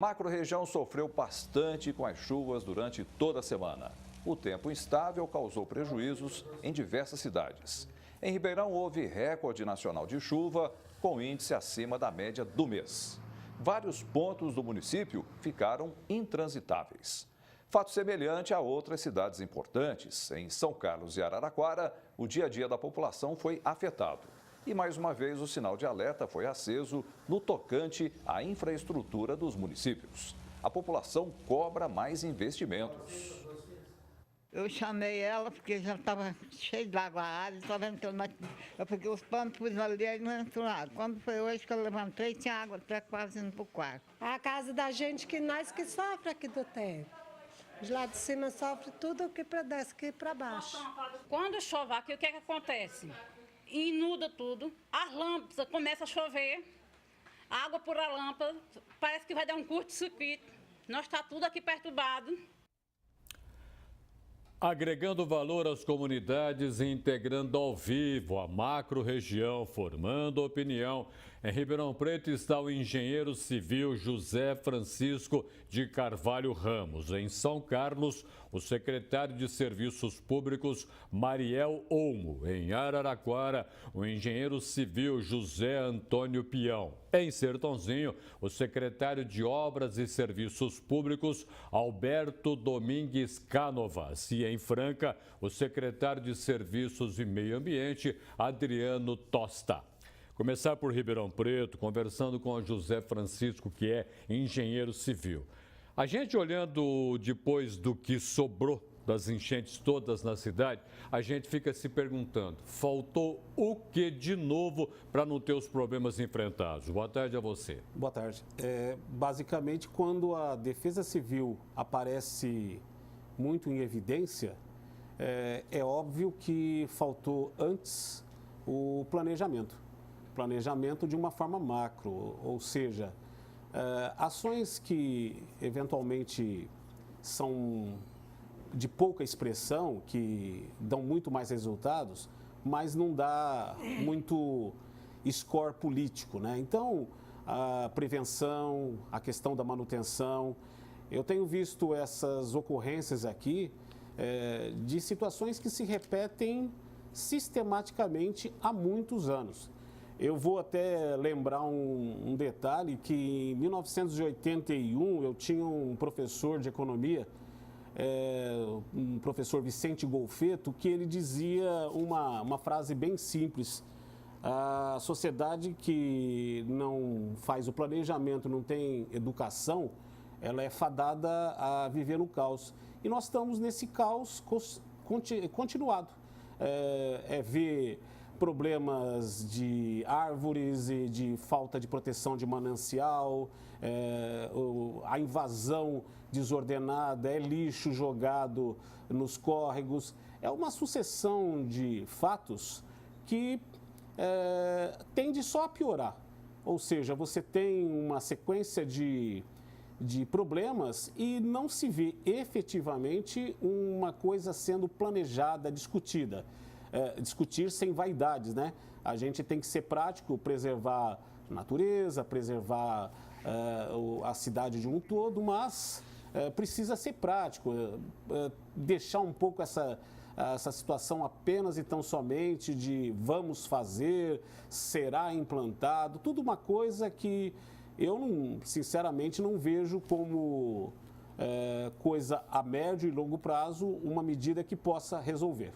A macro-região sofreu bastante com as chuvas durante toda a semana. O tempo instável causou prejuízos em diversas cidades. Em Ribeirão, houve recorde nacional de chuva, com índice acima da média do mês. Vários pontos do município ficaram intransitáveis. Fato semelhante a outras cidades importantes. Em São Carlos e Araraquara, o dia a dia da população foi afetado. E mais uma vez o sinal de alerta foi aceso no tocante à infraestrutura dos municípios. A população cobra mais investimentos. Eu chamei ela porque já estava cheio de água a área, eu peguei os panos, pus ali e não entrou água. Quando foi hoje que eu levantei, tinha água até quase indo para o quarto. A casa da gente que nós que sofre aqui do tempo. De lá de cima sofre tudo que desce aqui para baixo. Quando chove aqui, o que acontece? Inunda tudo, as lâmpadas começam a chover, água por a lâmpada, parece que vai dar um curto-circuito. Nós está tudo aqui perturbado. Agregando valor às comunidades e integrando ao vivo a macro-região, formando opinião. Em Ribeirão Preto está o engenheiro civil José Francisco de Carvalho Ramos. Em São Carlos, o secretário de Serviços Públicos Mariel Olmo. Em Araraquara, o engenheiro civil José Antônio Pião. Em Sertãozinho, o secretário de Obras e Serviços Públicos Alberto Domingues Cánovas. E em Franca, o secretário de Serviços e Meio Ambiente Adriano Tosta. Começar por Ribeirão Preto, conversando com o José Francisco, que é engenheiro civil. A gente olhando depois do que sobrou das enchentes todas na cidade, a gente fica se perguntando, faltou o que de novo para não ter os problemas enfrentados? Boa tarde a você. Boa tarde. Basicamente, quando a Defesa Civil aparece muito em evidência, é óbvio que faltou antes o planejamento de uma forma macro, ou seja, ações que eventualmente são de pouca expressão, que dão muito mais resultados, mas não dá muito score político, né? Então, a prevenção, a questão da manutenção, eu tenho visto essas ocorrências aqui de situações que se repetem sistematicamente há muitos anos. Eu vou até lembrar um detalhe que em 1981 eu tinha um professor de economia, um professor Vicente Golfeto, que ele dizia uma frase bem simples: a sociedade que não faz o planejamento, não tem educação, ela é fadada a viver no caos. E nós estamos nesse caos continuado. Ver problemas de árvores e de falta de proteção de manancial, a invasão desordenada, lixo jogado nos córregos. É uma sucessão de fatos que tende só a piorar. Ou seja, você tem uma sequência de problemas e não se vê efetivamente uma coisa sendo planejada, discutida. Discutir sem vaidades, né? A gente tem que ser prático, preservar a natureza, preservar a cidade de um todo, mas precisa ser prático, deixar um pouco essa situação apenas e tão somente de vamos fazer, será implantado, tudo uma coisa que eu, sinceramente, não vejo como coisa a médio e longo prazo, uma medida que possa resolver.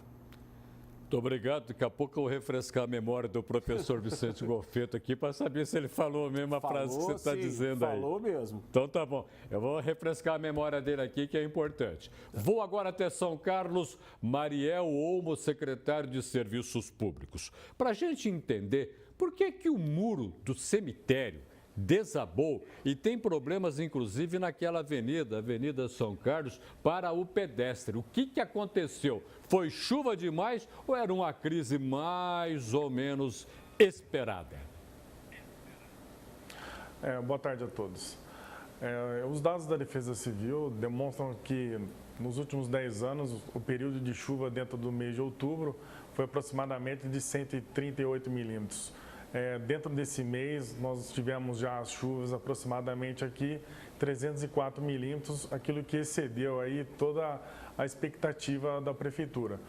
Muito obrigado. Daqui a pouco eu vou refrescar a memória do professor Vicente Golfeto aqui para saber se ele falou a mesma frase que você está dizendo aí. Falou mesmo. Então tá bom. Eu vou refrescar a memória dele aqui, que é importante. Vou agora até São Carlos. Mariel Olmo, secretário de Serviços Públicos. Para a gente entender por que o muro do cemitério desabou e tem problemas, inclusive, naquela avenida, Avenida São Carlos, para o pedestre. O que aconteceu? Foi chuva demais ou era uma crise mais ou menos esperada? Boa tarde a todos. Os dados da Defesa Civil demonstram que nos últimos 10 anos o período de chuva dentro do mês de outubro foi aproximadamente de 138 milímetros. Dentro desse mês, nós tivemos já as chuvas aproximadamente aqui 304 milímetros, aquilo que excedeu aí toda a expectativa da Prefeitura.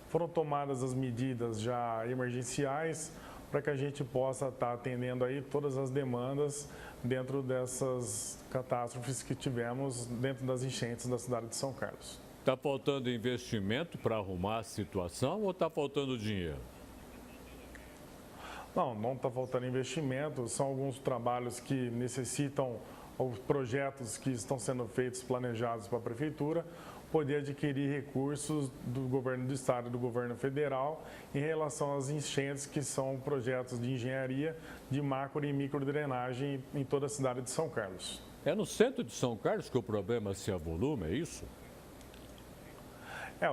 Foram tomadas as medidas já emergenciais para que a gente possa estar atendendo aí todas as demandas dentro dessas catástrofes que tivemos dentro das enchentes da cidade de São Carlos. Está faltando investimento para arrumar a situação ou está faltando dinheiro? Não está faltando investimento, são alguns trabalhos que necessitam, os projetos que estão sendo feitos, planejados para a Prefeitura, poder adquirir recursos do governo do estado e do governo federal em relação às enchentes, que são projetos de engenharia de macro e micro drenagem em toda a cidade de São Carlos. É no centro de São Carlos que o problema se avolume, é isso?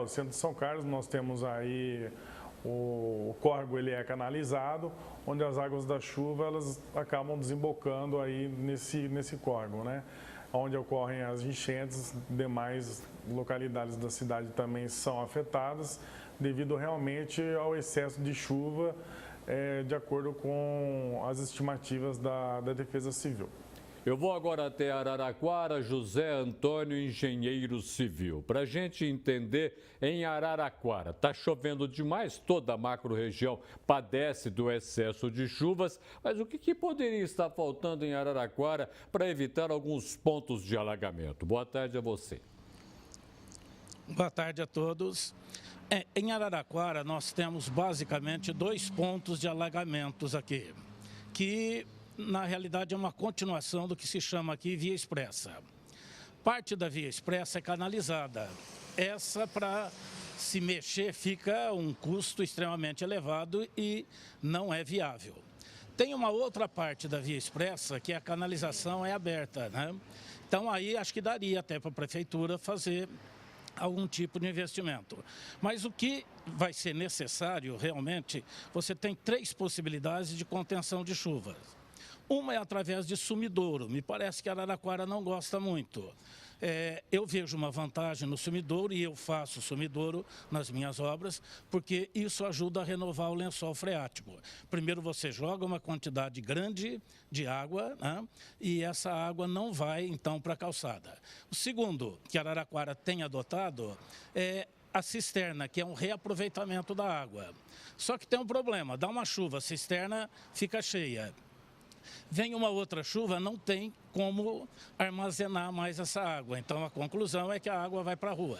O centro de São Carlos, nós temos aí o córrego, ele é canalizado, onde as águas da chuva elas acabam desembocando aí nesse córrego, né? Onde ocorrem as enchentes, demais localidades da cidade também são afetadas devido realmente ao excesso de chuva, de acordo com as estimativas da Defesa Civil. Eu vou agora até Araraquara, José Antônio, engenheiro civil. Para a gente entender, em Araraquara, está chovendo demais, toda a macro-região padece do excesso de chuvas, mas o que poderia estar faltando em Araraquara para evitar alguns pontos de alagamento? Boa tarde a você. Boa tarde a todos. Em Araraquara, nós temos basicamente 2 pontos de alagamentos aqui, que na realidade é uma continuação do que se chama aqui via expressa. Parte da via expressa é canalizada. Essa, para se mexer, fica um custo extremamente elevado e não é viável. Tem uma outra parte da via expressa que a canalização é aberta, né? Então aí acho que daria até para a prefeitura fazer algum tipo de investimento. Mas o que vai ser necessário realmente, você tem 3 possibilidades de contenção de chuvas. Uma é através de sumidouro, me parece que Araraquara não gosta muito. Eu vejo uma vantagem no sumidouro e eu faço sumidouro nas minhas obras, porque isso ajuda a renovar o lençol freático. Primeiro você joga uma quantidade grande de água, né, e essa água não vai então para a calçada. O segundo que Araraquara tem adotado é a cisterna, que é um reaproveitamento da água. Só que tem um problema, dá uma chuva, a cisterna fica cheia. Vem uma outra chuva, não tem como armazenar mais essa água. Então, a conclusão é que a água vai para a rua.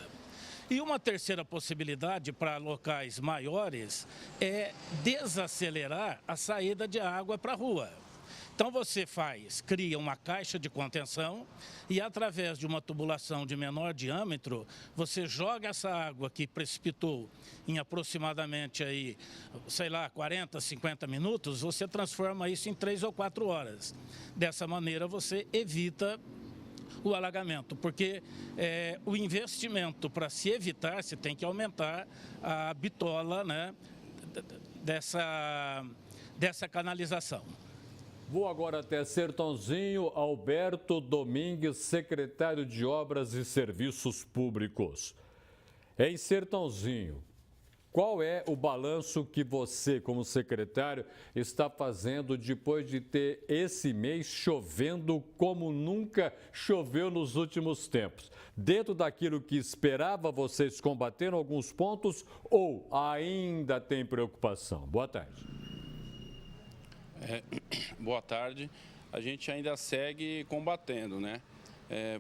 E uma terceira possibilidade para locais maiores é desacelerar a saída de água para a rua. Então, você cria uma caixa de contenção e, através de uma tubulação de menor diâmetro, você joga essa água que precipitou em aproximadamente, 40, 50 minutos, você transforma isso em 3 ou 4 horas. Dessa maneira, você evita o alagamento, porque o investimento para se evitar, você tem que aumentar a bitola, né, dessa canalização. Vou agora até Sertãozinho, Alberto Domingues, secretário de Obras e Serviços Públicos. Em Sertãozinho, qual é o balanço que você, como secretário, está fazendo depois de ter esse mês chovendo como nunca choveu nos últimos tempos? Dentro daquilo que esperava, vocês combateram alguns pontos ou ainda tem preocupação? Boa tarde. Boa tarde. A gente ainda segue combatendo, né?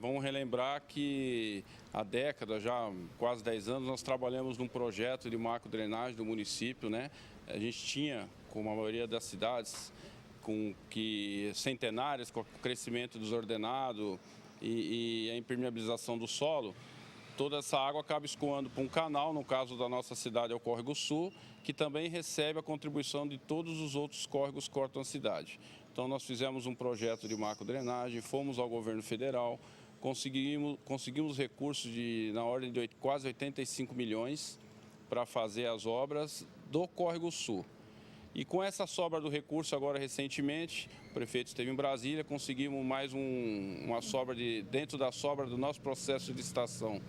Vamos relembrar que há décadas, já quase 10 anos, nós trabalhamos num projeto de macro-drenagem do município, né? A gente tinha, como a maioria das cidades, centenárias, com o crescimento desordenado e a impermeabilização do solo, toda essa água acaba escoando para um canal, no caso da nossa cidade é o Córrego Sul, que também recebe a contribuição de todos os outros córregos que cortam a cidade. Então nós fizemos um projeto de macro-drenagem, fomos ao governo federal, conseguimos recursos na ordem de quase 85 milhões para fazer as obras do Córrego Sul. E com essa sobra do recurso agora recentemente, o prefeito esteve em Brasília, conseguimos mais uma sobra dentro da sobra do nosso processo de licitação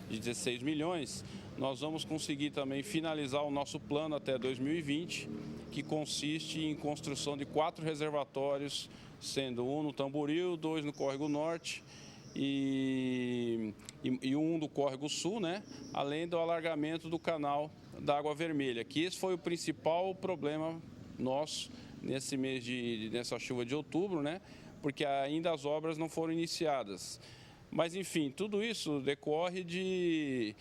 de 16 milhões, nós vamos conseguir também finalizar o nosso plano até 2020, que consiste em construção de 4 reservatórios, sendo um no Tamboril, 2 no Córrego Norte e um do Córrego Sul, né? Além do alargamento do canal da Água Vermelha, que esse foi o principal problema nosso nessa chuva de outubro, né? Porque ainda as obras não foram iniciadas. Mas, enfim, tudo isso decorre de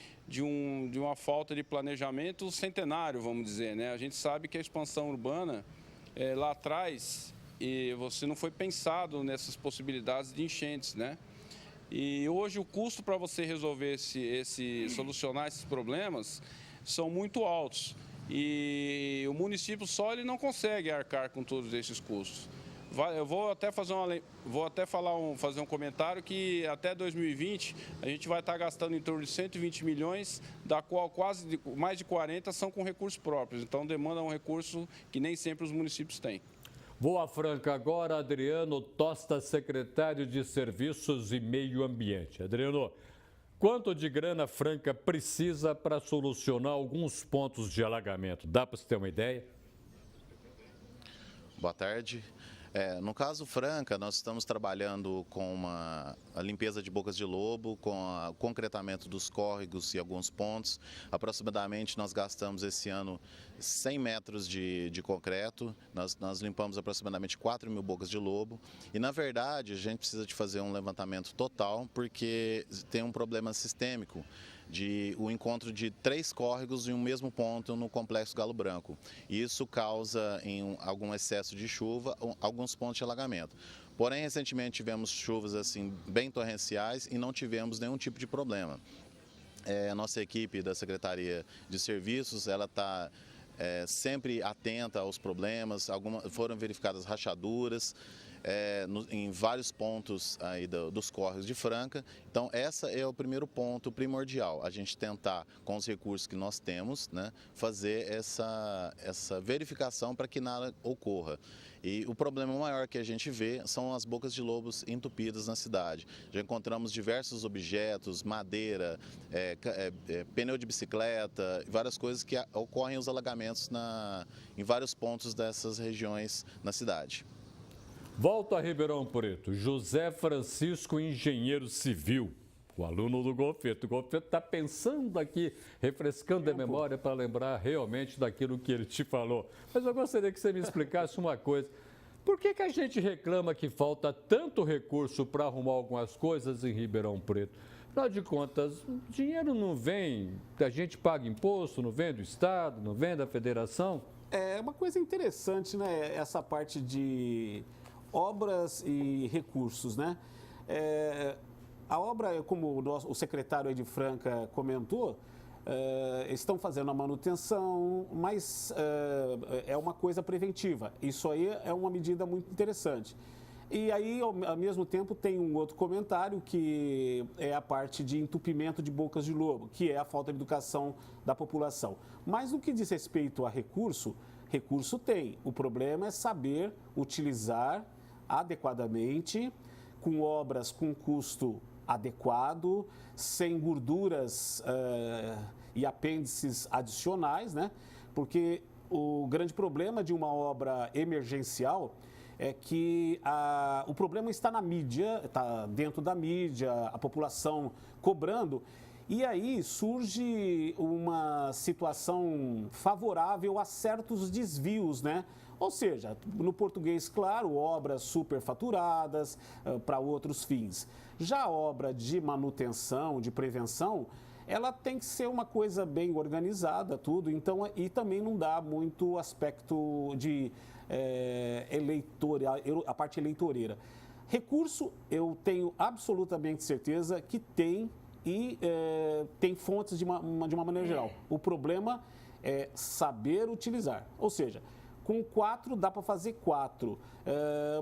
uma falta de planejamento centenário, vamos dizer, né? A gente sabe que a expansão urbana, lá atrás, você não foi pensado nessas possibilidades de enchentes, né? E hoje o custo para você resolver solucionar esses problemas são muito altos. E o município só ele não consegue arcar com todos esses custos. Eu vou até fazer um comentário que até 2020 a gente vai estar gastando em torno de 120 milhões, da qual mais de 40 são com recursos próprios. Então demanda um recurso que nem sempre os municípios têm. Boa Franca agora, Adriano Tosta, secretário de Serviços e Meio Ambiente. Adriano, quanto de grana Franca precisa para solucionar alguns pontos de alagamento? Dá para você ter uma ideia? Boa tarde. No caso Franca, nós estamos trabalhando com a limpeza de bocas de lobo, com o concretamento dos córregos e alguns pontos. Aproximadamente nós gastamos esse ano 100 metros de concreto, nós limpamos aproximadamente 4.000 bocas de lobo e, na verdade, a gente precisa de fazer um levantamento total porque tem um problema sistêmico de o encontro de 3 córregos em um mesmo ponto no Complexo Galo Branco. Isso causa, em algum excesso de chuva, alguns pontos de alagamento. Porém, recentemente tivemos chuvas assim bem torrenciais e não tivemos nenhum tipo de problema. A nossa equipe da Secretaria de Serviços, ela está sempre atenta aos problemas, foram verificadas rachaduras, em vários pontos aí dos córregos de Franca. Então, esse é o primeiro ponto primordial, a gente tentar, com os recursos que nós temos, né, fazer essa verificação para que nada ocorra. E o problema maior que a gente vê são as bocas de lobos entupidas na cidade. Já encontramos diversos objetos, madeira, pneu de bicicleta, várias coisas que ocorrem os alagamentos em vários pontos dessas regiões na cidade. Volto a Ribeirão Preto. José Francisco, engenheiro civil, o aluno do Golfeto. O Golfeto está pensando aqui, refrescando a memória para lembrar realmente daquilo que ele te falou. Mas eu gostaria que você me explicasse uma coisa. Por que a gente reclama que falta tanto recurso para arrumar algumas coisas em Ribeirão Preto? Afinal de contas, o dinheiro não vem, a gente paga imposto, não vem do Estado, não vem da Federação? É uma coisa interessante, né? Essa parte de obras e recursos, né? A obra, como o secretário aí de Franca comentou, estão fazendo a manutenção, mas é uma coisa preventiva. Isso aí é uma medida muito interessante. E aí, ao mesmo tempo, tem um outro comentário que é a parte de entupimento de bocas de lobo, que é a falta de educação da população. Mas no que diz respeito a recurso tem. O problema é saber utilizar adequadamente, com obras com custo adequado, sem gorduras e apêndices adicionais, né? Porque o grande problema de uma obra emergencial é que o problema está na mídia, está dentro da mídia, a população cobrando, e aí surge uma situação favorável a certos desvios, né? Ou seja, no português, claro, obras superfaturadas para outros fins. Já a obra de manutenção, de prevenção, ela tem que ser uma coisa bem organizada, tudo. Então, e também não dá muito aspecto de a parte eleitoreira. Recurso, eu tenho absolutamente certeza que tem e tem fontes de uma maneira geral. O problema é saber utilizar, ou seja, com 4 dá para fazer 4,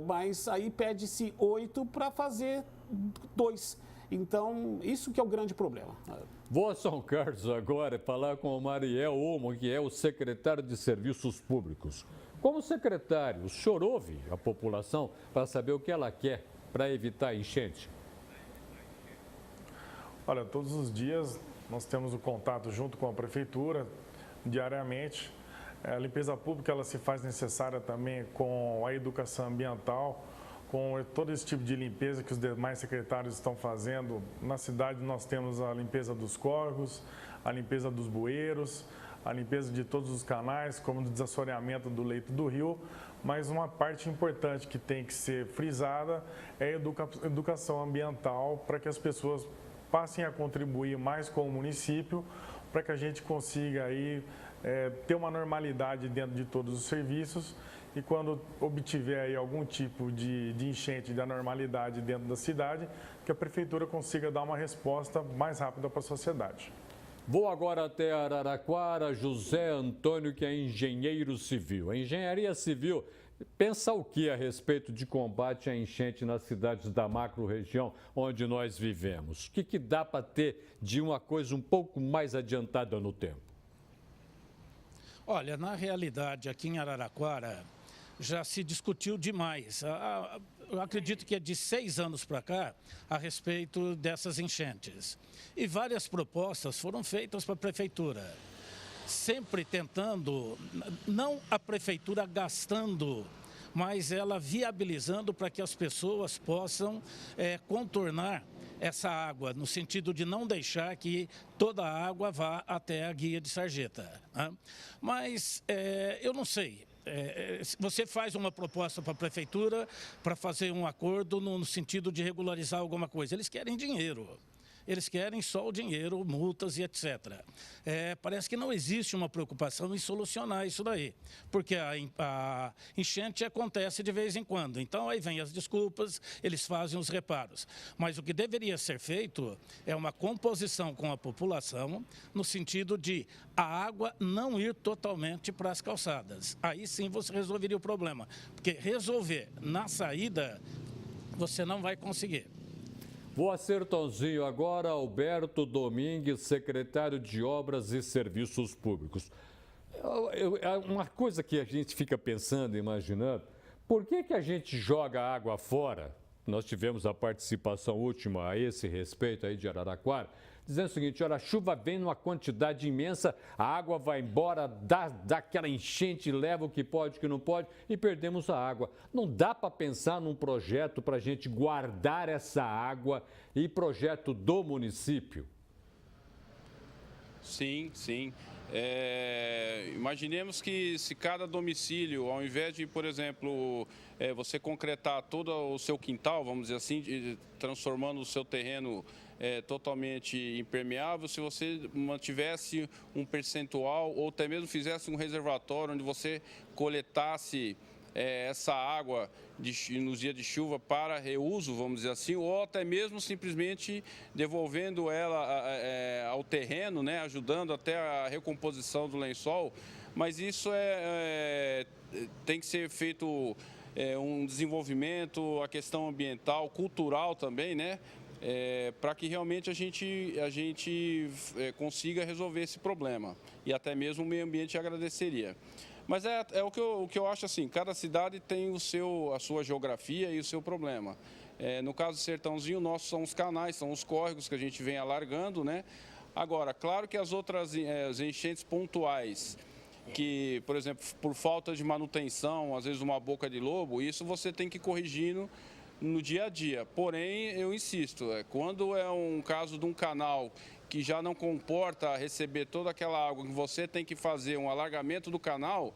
mas aí pede-se 8 para fazer 2. Então, isso que é o grande problema. Vou a São Carlos agora falar com o Mariel Olmo, que é o secretário de Serviços Públicos. Como secretário, o senhor ouve a população para saber o que ela quer para evitar enchente? Olha, todos os dias nós temos o contato junto com a prefeitura, diariamente. A limpeza pública ela se faz necessária também com a educação ambiental, com todo esse tipo de limpeza que os demais secretários estão fazendo. Na cidade nós temos a limpeza dos córregos, a limpeza dos bueiros, a limpeza de todos os canais, como o desassoreamento do leito do rio, mas uma parte importante que tem que ser frisada é a educação ambiental, para que as pessoas passem a contribuir mais com o município, para que a gente consiga aí, ter uma normalidade dentro de todos os serviços, e quando obtiver aí algum tipo de enchente da normalidade dentro da cidade, que a prefeitura consiga dar uma resposta mais rápida para a sociedade. Vou agora até Araraquara, José Antônio, que é engenheiro civil. A engenharia civil pensa o que a respeito de combate à enchente nas cidades da macro-região onde nós vivemos? O que dá para ter de uma coisa um pouco mais adiantada no tempo? Olha, na realidade, aqui em Araraquara, já se discutiu demais. Eu acredito que é de 6 anos para cá a respeito dessas enchentes. E várias propostas foram feitas para a prefeitura, sempre tentando, não a prefeitura gastando, mas ela viabilizando para que as pessoas possam contornar essa água, no sentido de não deixar que toda a água vá até a Guia de Sarjeta. Né? Mas eu não sei. Você faz uma proposta para a prefeitura para fazer um acordo no sentido de regularizar alguma coisa. Eles querem dinheiro. Eles querem só o dinheiro, multas e etc. Parece que não existe uma preocupação em solucionar isso daí, porque a enchente acontece de vez em quando. Então, aí vem as desculpas, eles fazem os reparos. Mas o que deveria ser feito é uma composição com a população, no sentido de a água não ir totalmente para as calçadas. Aí sim você resolveria o problema, porque resolver na saída, você não vai conseguir. Vou a Sertãozinho agora, Alberto Domingues, secretário de Obras e Serviços Públicos. Uma coisa que a gente fica pensando, imaginando, por que a gente joga água fora? Nós tivemos a participação última a esse respeito aí de Araraquara, dizendo o seguinte: olha, a chuva vem numa quantidade imensa, a água vai embora, dá aquela enchente, leva o que pode, o que não pode e perdemos a água. Não dá para pensar num projeto para a gente guardar essa água e projeto do município? Sim, sim. Imaginemos que se cada domicílio, ao invés de, por exemplo, você concretar todo o seu quintal, vamos dizer assim, transformando o seu terreno totalmente impermeável, se você mantivesse um percentual ou até mesmo fizesse um reservatório onde você coletasse essa água nos dias de chuva para reuso, vamos dizer assim, ou até mesmo simplesmente devolvendo ela ao terreno, né, ajudando até a recomposição do lençol, mas isso tem que ser feito um desenvolvimento, a questão ambiental, cultural também, né, para que realmente a gente consiga resolver esse problema e até mesmo o meio ambiente agradeceria. Mas o que eu acho assim, cada cidade tem a sua geografia e o seu problema. No caso do Sertãozinho, nossos são os canais, são os córregos que a gente vem alargando, né? Agora, claro que as outras as enchentes pontuais, que, por exemplo, por falta de manutenção, às vezes uma boca de lobo, isso você tem que ir corrigindo no dia a dia. Porém, eu insisto, quando é um caso de um canal que já não comporta receber toda aquela água, que você tem que fazer um alargamento do canal,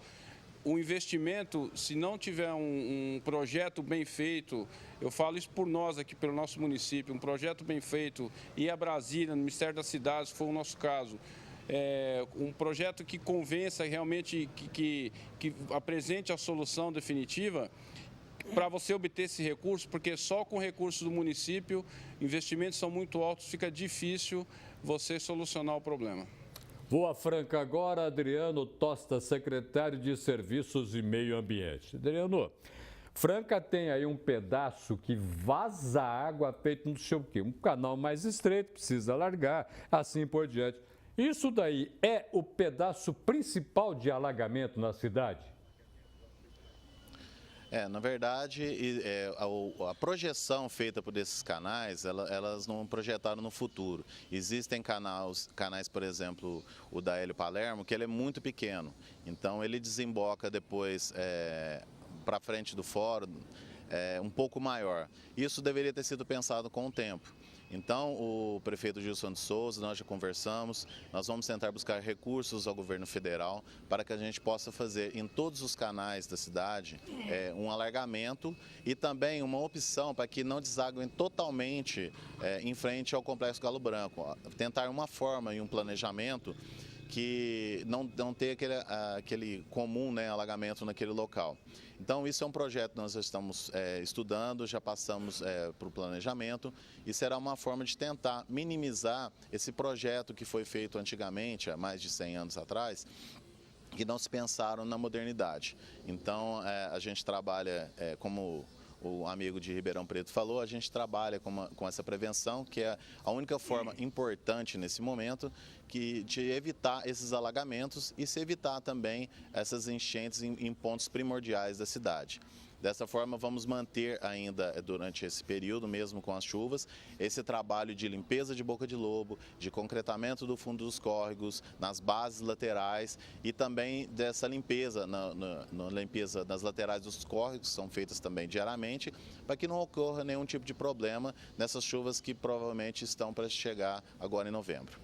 o investimento, se não tiver um projeto bem feito, eu falo isso por nós aqui, pelo nosso município, um projeto bem feito, ir a Brasília, no Ministério das Cidades, se for o nosso caso, um projeto que convença realmente, que apresente a solução definitiva, para você obter esse recurso, porque só com recursos do município, investimentos são muito altos, fica difícil você solucionar o problema. Vou a Franca agora, Adriano Tosta, secretário de Serviços e Meio Ambiente. Adriano, Franca tem aí um pedaço que vaza água feito não sei o quê, um canal mais estreito, precisa alargar, assim por diante. Isso daí é o pedaço principal de alagamento na cidade? Na verdade, a projeção feita por esses canais, elas não projetaram no futuro. Existem canais, por exemplo, o da Hélio Palermo, que ele é muito pequeno. Então, ele desemboca depois para frente do fórum, um pouco maior. Isso deveria ter sido pensado com o tempo. Então, o prefeito Gilson de Souza, nós já conversamos, nós vamos tentar buscar recursos ao governo federal para que a gente possa fazer em todos os canais da cidade um alargamento e também uma opção para que não desaguem totalmente em frente ao Complexo Galo Branco. Tentar uma forma e um planejamento que não ter aquele comum, né, alagamento naquele local. Então, isso é um projeto que nós estamos estudando, já passamos para o planejamento e será uma forma de tentar minimizar esse projeto que foi feito antigamente, há mais de 100 anos atrás, que não se pensaram na modernidade. Então, a gente trabalha, como o amigo de Ribeirão Preto falou, a gente trabalha com essa prevenção, que é a única forma importante nesse momento de evitar esses alagamentos e se evitar também essas enchentes em pontos primordiais da cidade. Dessa forma, vamos manter ainda durante esse período, mesmo com as chuvas, esse trabalho de limpeza de boca de lobo, de concretamento do fundo dos córregos, nas bases laterais e também dessa limpeza, na limpeza nas laterais dos córregos, que são feitas também diariamente, para que não ocorra nenhum tipo de problema nessas chuvas que provavelmente estão para chegar agora em novembro.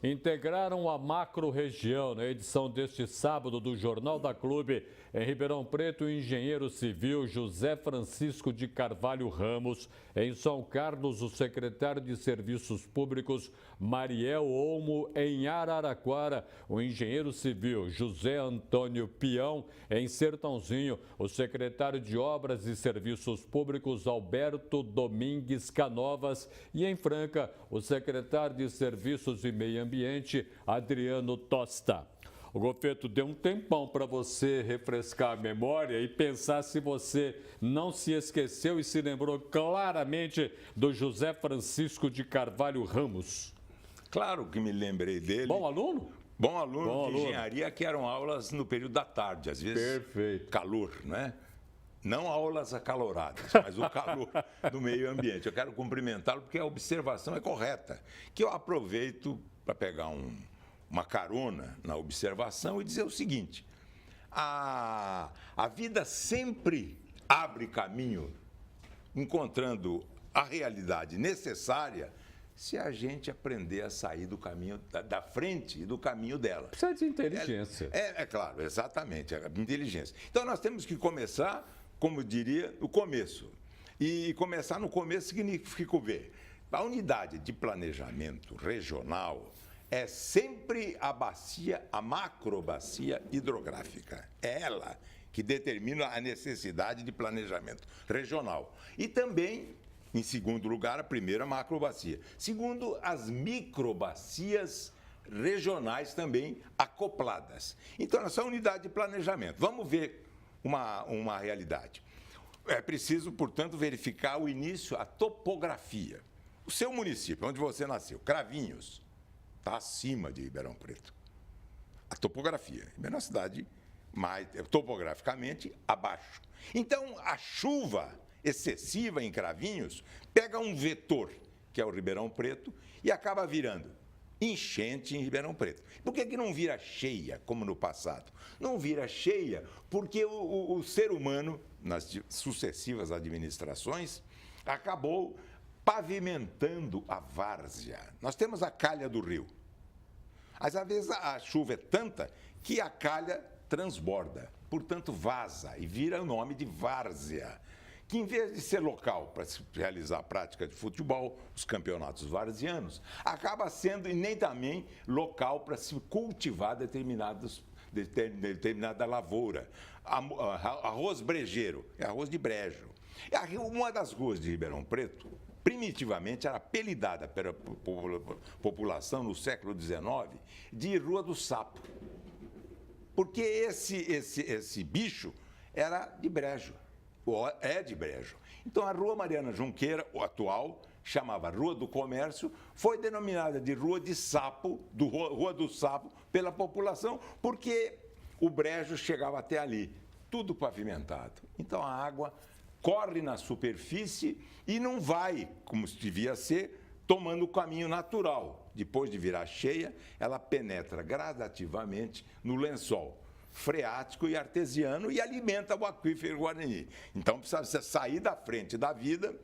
Integraram a macro-região na edição deste sábado do Jornal da Clube. Em Ribeirão Preto, o engenheiro civil José Francisco de Carvalho Ramos. Em São Carlos, o secretário de Serviços Públicos Mariel Olmo. Em Araraquara, o engenheiro civil José Antônio Peão. Em Sertãozinho, o secretário de Obras e Serviços Públicos Alberto Domingues Canovas. E em Franca, o secretário de Serviços e Meio Ambiente Adriano Tosta. O Gofeto, deu um tempão para você refrescar a memória e pensar se você não se esqueceu e se lembrou claramente do José Francisco de Carvalho Ramos. Claro que me lembrei dele. Bom aluno? Bom aluno de engenharia, que eram aulas no período da tarde, às vezes. Perfeito. Calor, né? Não aulas acaloradas, mas o calor do meio ambiente. Eu quero cumprimentá-lo porque a observação é correta, que eu aproveito para pegar uma carona na observação e dizer o seguinte: a vida sempre abre caminho, encontrando a realidade necessária, se a gente aprender a sair do caminho da frente e do caminho dela. Precisa de inteligência. É claro, exatamente, inteligência. Então nós temos que começar, como eu diria, no começo. E começar no começo significa o quê? A unidade de planejamento regional é sempre a macrobacia hidrográfica. É ela que determina a necessidade de planejamento regional. E também, em segundo lugar, a primeira macrobacia. Segundo, as microbacias regionais também acopladas. Então, essa unidade de planejamento. Vamos ver uma realidade. É preciso, portanto, verificar o início, a topografia. O seu município, onde você nasceu, Cravinhos, está acima de Ribeirão Preto. A topografia. Ribeirão é uma cidade mais topograficamente abaixo. Então, a chuva excessiva em Cravinhos pega um vetor, que é o Ribeirão Preto, e acaba virando enchente em Ribeirão Preto. Por que não vira cheia, como no passado? Não vira cheia porque o ser humano, nas sucessivas administrações, acabou pavimentando a várzea. Nós temos a calha do rio. Mas, às vezes, a chuva é tanta que a calha transborda, portanto, vaza e vira o nome de várzea, que, em vez de ser local para se realizar a prática de futebol, os campeonatos varzianos, acaba sendo, e nem também, local para se cultivar determinada lavoura. Arroz brejeiro, é arroz de brejo. Uma das ruas de Ribeirão Preto, primitivamente, era apelidada pela população no século XIX de Rua do Sapo, porque esse bicho era de brejo, ou é de brejo. Então, a Rua Mariana Junqueira, o atual, chamava Rua do Comércio, foi denominada de Rua de Sapo, Rua do Sapo, pela população, porque o brejo chegava até ali, tudo pavimentado. Então, a água corre na superfície e não vai, como devia ser, tomando o caminho natural. Depois de virar cheia, ela penetra gradativamente no lençol. freático e artesiano e alimenta o aquífero Guarani. Então precisa sair da frente da vida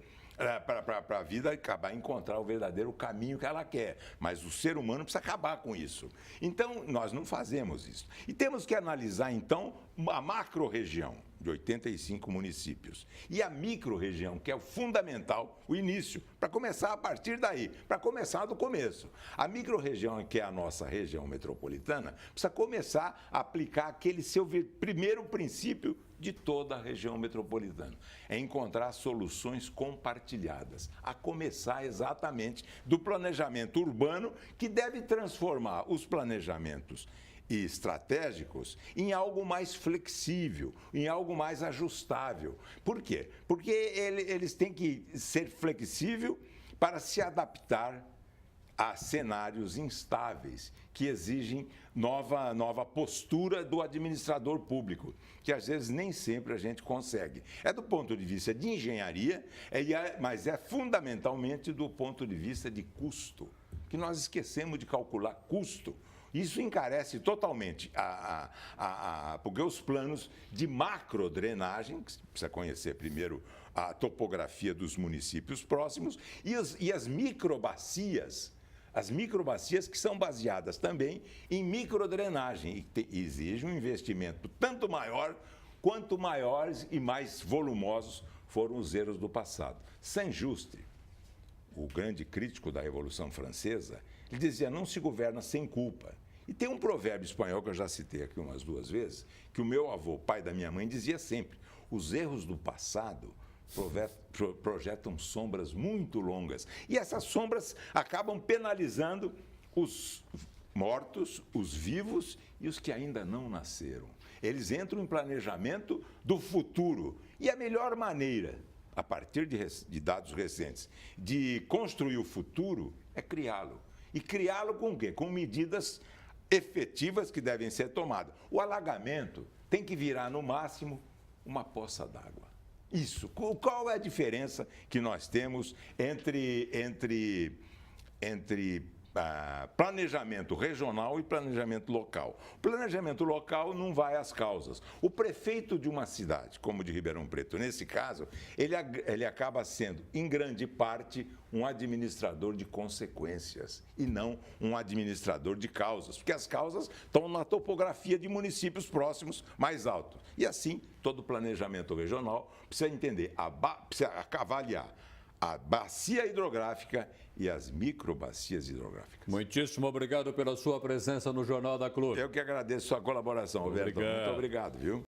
para a vida acabar encontrar o verdadeiro caminho que ela quer. Mas o ser humano precisa acabar com isso. Então, nós não fazemos isso. E temos que analisar, então, a macro-região de 85 municípios e a micro-região, que é o fundamental, o início, para começar a partir daí, para começar do começo. A micro-região, que é a nossa região metropolitana, precisa começar a aplicar aquele seu primeiro princípio de toda a região metropolitana. É encontrar soluções compartilhadas, a começar exatamente do planejamento urbano, que deve transformar os planejamentos estratégicos em algo mais flexível, em algo mais ajustável. Por quê? Porque eles têm que ser flexíveis para se adaptar a cenários instáveis que exigem nova postura do administrador público, que às vezes nem sempre a gente consegue. É do ponto de vista de engenharia, mas é fundamentalmente do ponto de vista de custo, que nós esquecemos de calcular custo. Isso encarece totalmente, porque os planos de macrodrenagem, que precisa conhecer primeiro a topografia dos municípios próximos, e as microbacias, que são baseadas também em microdrenagem, e exigem um investimento tanto maior, quanto maiores e mais volumosos foram os erros do passado. Saint-Just, o grande crítico da Revolução Francesa, ele dizia: não se governa sem culpa. E tem um provérbio espanhol que eu já citei aqui umas 2 vezes, que o meu avô, pai da minha mãe, dizia sempre: os erros do passado projetam sombras muito longas. E essas sombras acabam penalizando os mortos, os vivos e os que ainda não nasceram. Eles entram em planejamento do futuro. E a melhor maneira, a partir de dados recentes, de construir o futuro é criá-lo. E criá-lo com o quê? Com medidas efetivas que devem ser tomadas. O alagamento tem que virar, no máximo, uma poça d'água. Isso. Qual é a diferença que nós temos entre planejamento regional e planejamento local? O planejamento local não vai às causas. O prefeito de uma cidade, como de Ribeirão Preto, nesse caso, ele acaba sendo, em grande parte, um administrador de consequências e não um administrador de causas, porque as causas estão na topografia de municípios próximos mais altos. E assim, todo planejamento regional precisa entender, precisa avaliar a bacia hidrográfica e as microbacias hidrográficas. Muitíssimo obrigado pela sua presença no Jornal da Clube. Eu que agradeço a sua colaboração, Roberto. Muito obrigado, viu?